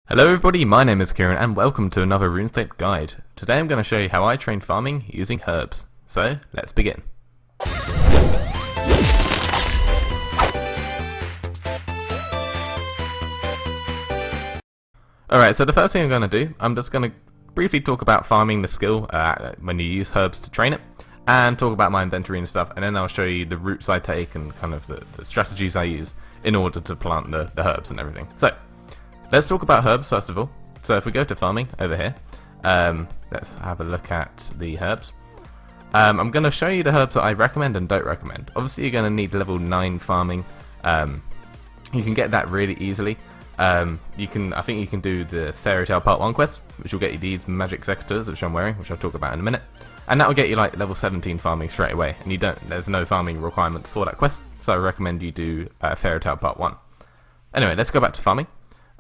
Hello everybody, my name is Kieran and welcome to another Runescape guide. Today I'm going to show you how I train farming using herbs. So, let's begin. Alright, so the first thing I'm going to do, I'm just going to briefly talk about farming the skill when you use herbs to train it, and talk about my inventory and stuff, and then I'll show you the routes I take and kind of the strategies I use in order to plant the herbs and everything. So, let's talk about herbs first of all. So if we go to farming over here, let's have a look at the herbs. I'm going to show you the herbs that I recommend and don't recommend. Obviously you're going to need level 9 farming. You can get that really easily. I think you can do the Fairy Tale Part 1 quest, which will get you these magic secateurs, which I'm wearing, which I'll talk about in a minute. And that will get you like level 17 farming straight away, and there's no farming requirements for that quest, so I recommend you do Fairy Tale Part 1. Anyway, let's go back to farming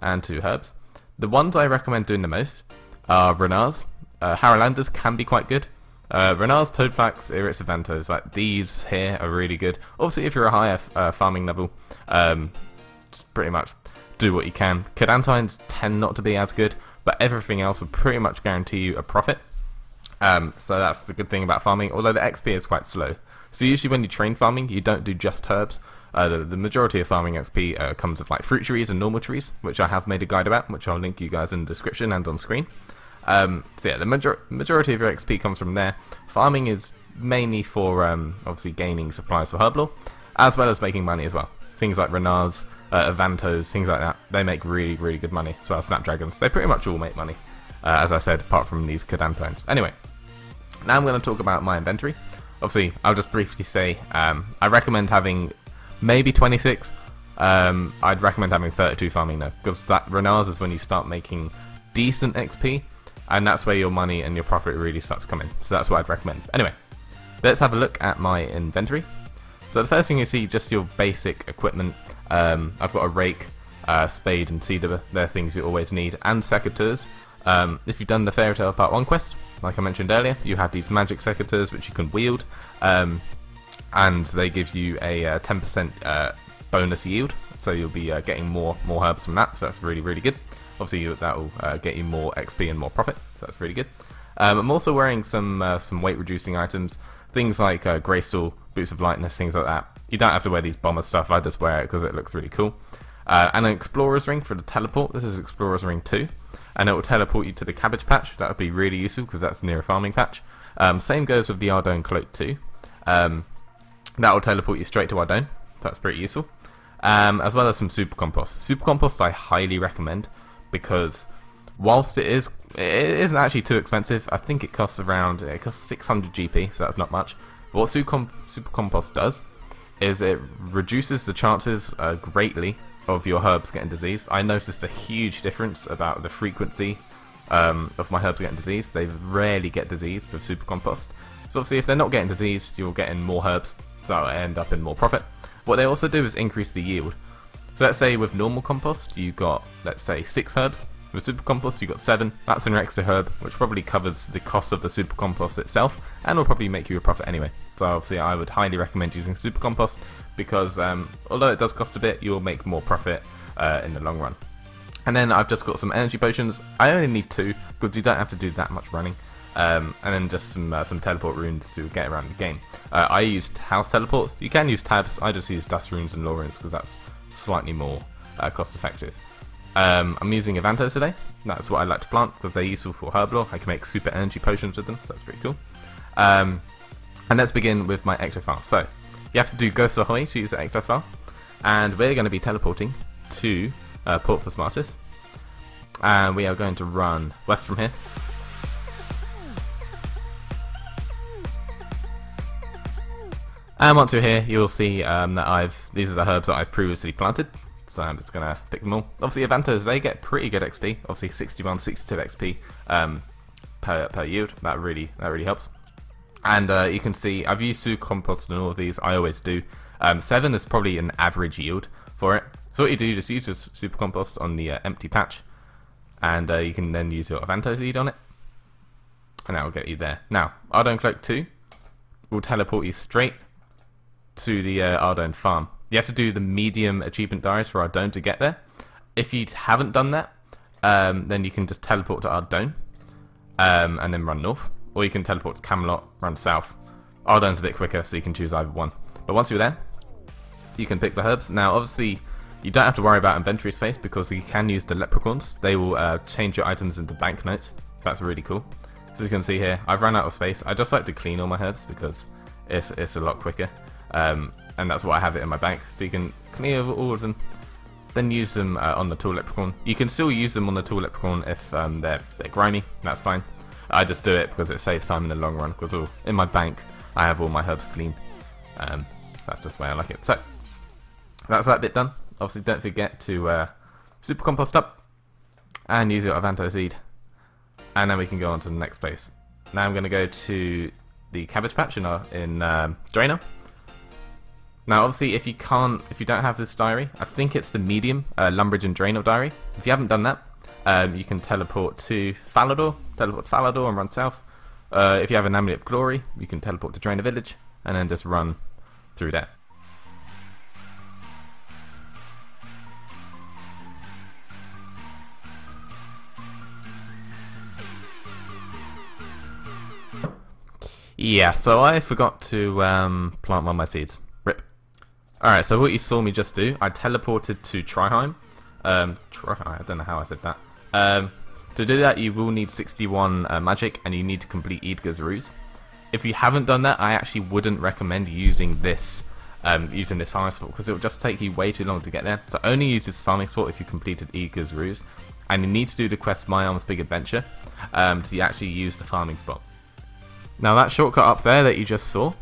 and to herbs. The ones I recommend doing the most are Renars. Harrowlanders can be quite good. Renars, Toadflax, Irits, Avantos, like these here are really good. Obviously if you're a higher farming level, just pretty much do what you can. Cadantines tend not to be as good, but everything else will pretty much guarantee you a profit. So that's the good thing about farming, although the XP is quite slow. So usually when you train farming, you don't do just herbs. The majority of farming XP comes with like fruit trees and normal trees, which I have made a guide about, which I'll link you guys in the description and on screen. So yeah, the majority of your XP comes from there. Farming is mainly for obviously gaining supplies for herblore, as well as making money as well. Things like Renars, Avantos, things like that, they make really good money, as well as Snapdragons. They pretty much all make money, as I said, apart from these Cadantines. Anyway, now I'm going to talk about my inventory. Obviously, I'll just briefly say, I recommend having maybe 26. I'd recommend having 32 farming though, because that Renars is when you start making decent XP, and that's where your money and your profit really starts coming. So that's what I'd recommend. Anyway, let's have a look at my inventory. So the first thing you see, just your basic equipment. I've got a rake, spade and seeder. They're things you always need, and secateurs. If you've done the Fairy Tale Part 1 quest, like I mentioned earlier, you have these magic secateurs which you can wield. And they give you a 10% bonus yield, so you'll be getting more herbs from that, so that's really good. Obviously that will get you more XP and more profit, so that's really good. I'm also wearing some weight reducing items, things like Greystall, Boots of Lightness, things like that. You don't have to wear these bomber stuff, I just wear it because it looks really cool. And an Explorer's Ring for the teleport. This is Explorer's Ring 2, and it will teleport you to the Cabbage Patch. That would be really useful because that's near a farming patch. Same goes with the Ardougne Cloak too. That will teleport you straight to Ardougne. That's pretty useful. As well as some Super Compost. Super Compost I highly recommend, because whilst it isn't actually too expensive. I think it costs 600 GP, so that's not much. But what Super Compost does is it reduces the chances greatly of your herbs getting diseased. I noticed a huge difference about the frequency of my herbs getting diseased. They rarely get diseased with Super Compost. So obviously if they're not getting diseased, you're getting more herbs, so it'll end up in more profit. What they also do is increase the yield. So let's say with normal compost you got, let's say, 6 herbs. With Super Compost you got 7. That's an extra herb, which probably covers the cost of the Super Compost itself, and will probably make you a profit anyway. So obviously I would highly recommend using Super Compost, because although it does cost a bit, you'll make more profit in the long run. And then I've just got some energy potions. I only need 2, because you don't have to do that much running. And then just some teleport runes to get around the game. I used house teleports. You can use tabs. I just use dust runes and law runes because that's slightly more cost effective. I'm using Avantos today. That's what I like to plant because they're useful for herblore. I can make super energy potions with them, so that's pretty cool. And let's begin with my ectofile. So you have to do Ghost Ahoy to use the ectofile, and we're going to be teleporting to Port for Smartus, and we are going to run west from here. And once you're here, you'll see that these are the herbs that I've previously planted. So I'm just gonna pick them all. Obviously, Avantos, they get pretty good XP. Obviously, 61, 62 XP per yield. That really helps. And you can see I've used Super Compost in all of these. I always do. 7 is probably an average yield for it. So what you do, just use your Super Compost on the empty patch, and you can then use your Avantos seed on it, and that will get you there. Now, Ardougne Cloak 2 will teleport you straight to the Ardougne farm. You have to do the medium achievement diaries for Ardougne to get there. If you haven't done that, then you can just teleport to Ardone, and then run north. Or you can teleport to Camelot, run south. Ardone's a bit quicker, so you can choose either one. But once you're there, you can pick the herbs. Now, obviously, you don't have to worry about inventory space because you can use the leprechauns. They will change your items into banknotes, so that's really cool. So as you can see here, I've run out of space. I just like to clean all my herbs because it's a lot quicker, and that's why I have it in my bank. So you can clean all of them, then use them on the tall leprechaun. You can still use them on the tall leprechaun if they're grimy. That's fine. I just do it because it saves time in the long run. Because in my bank, I have all my herbs clean. That's just the way I like it. So that's that bit done. Obviously, don't forget to super compost up and use your Avanto seed, and then we can go on to the next place. Now I'm going to go to the cabbage patch in Draenor. Now, obviously, if you don't have this diary, I think it's the medium Lumbridge and Draenor diary. If you haven't done that, you can teleport to Falador, and run south. If you have an Amulet of Glory, you can teleport to Draenor Village, and then just run through there. Yeah, so I forgot to plant one of my seeds. Rip. Alright, so what you saw me just do, I teleported to Triheim. I don't know how I said that. To do that, you will need 61 magic, and you need to complete Edgar's Ruse. If you haven't done that, I actually wouldn't recommend using this farming spot, because it will just take you way too long to get there. So only use this farming spot if you completed Edgar's Ruse, and you need to do the quest My Arm's Big Adventure to actually use the farming spot. Now that shortcut up there that you just saw,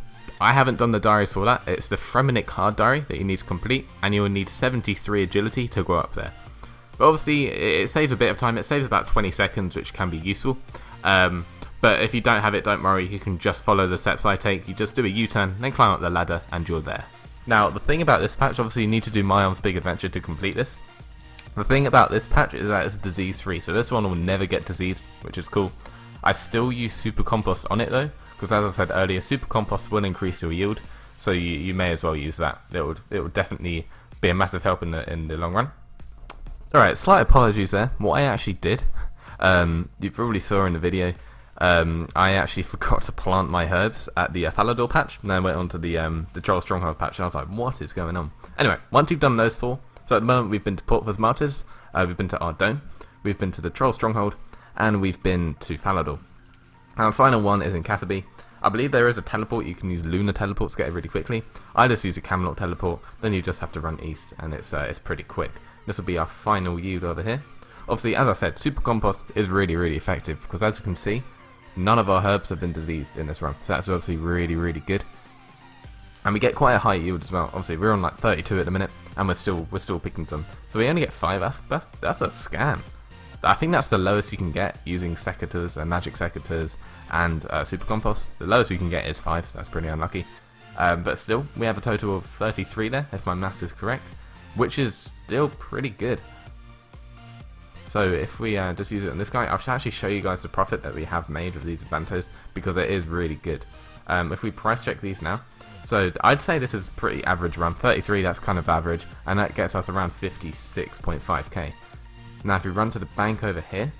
I haven't done the diaries for that. It's the Fremenic Hard Diary that you need to complete, and you will need 73 agility to go up there. But obviously, it saves a bit of time. It saves about 20 seconds, which can be useful. But if you don't have it, don't worry. You can just follow the steps I take. You just do a U-turn, then climb up the ladder, and you're there. Now, the thing about this patch, obviously, you need to do My Arm's Big Adventure to complete this. The thing about this patch is that it's disease-free, so this one will never get diseased, which is cool. I still use Super Compost on it though, because as I said earlier, Super Compost will increase your yield, so you may as well use that. It would definitely be a massive help in the long run. Alright, slight apologies there. What I actually did, you probably saw in the video, I actually forgot to plant my herbs at the Falador patch, and then I went on to the Troll Stronghold patch, and I was like, what is going on? Anyway, once you've done those four, so at the moment we've been to Portfors Martyrs, we've been to Ardone, we've been to the Troll Stronghold, and we've been to Falador. And the final one is in Catherby. I believe there is a teleport. You can use lunar teleports to get it really quickly. I just use a Camelot teleport, then you just have to run east, and it's pretty quick. This will be our final yield over here. Obviously, as I said, Super Compost is really, really effective, because as you can see, none of our herbs have been diseased in this run. So that's obviously really, really good. And we get quite a high yield as well. Obviously, we're on like 32 at the minute, and we're still picking some. So we only get 5. That's a scam. I think that's the lowest you can get using secateurs, magic secateurs, and Super Compost. The lowest you can get is 5, so that's pretty unlucky. But still, we have a total of 33 there, if my maths is correct, which is still pretty good. So if we just use it on this guy, I'll actually show you guys the profit that we have made with these Avantos, because it is really good. If we price check these now, so I'd say this is pretty average run. 33, that's kind of average, and that gets us around 56.5k. Now if we run to the bank over here,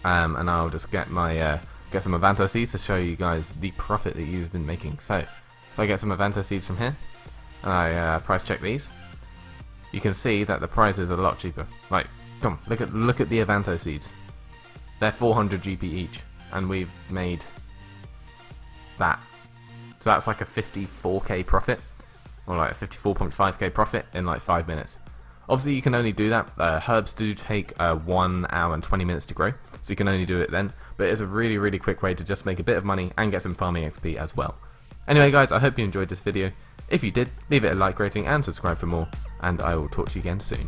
and I'll just get my get some Avanto seeds to show you guys the profit that you've been making. So if I get some Avanto seeds from here, and I price check these, you can see that the price is a lot cheaper. Like, come on, look at the Avanto seeds. They're 400 GP each, and we've made that. So that's like a 54k profit, or like a 54.5k profit in like 5 minutes. Obviously, you can only do that. Herbs do take 1 hour and 20 minutes to grow, so you can only do it then. But it's a really, really quick way to just make a bit of money and get some farming XP as well. Anyway, guys, I hope you enjoyed this video. If you did, leave it a like rating and subscribe for more, and I will talk to you again soon.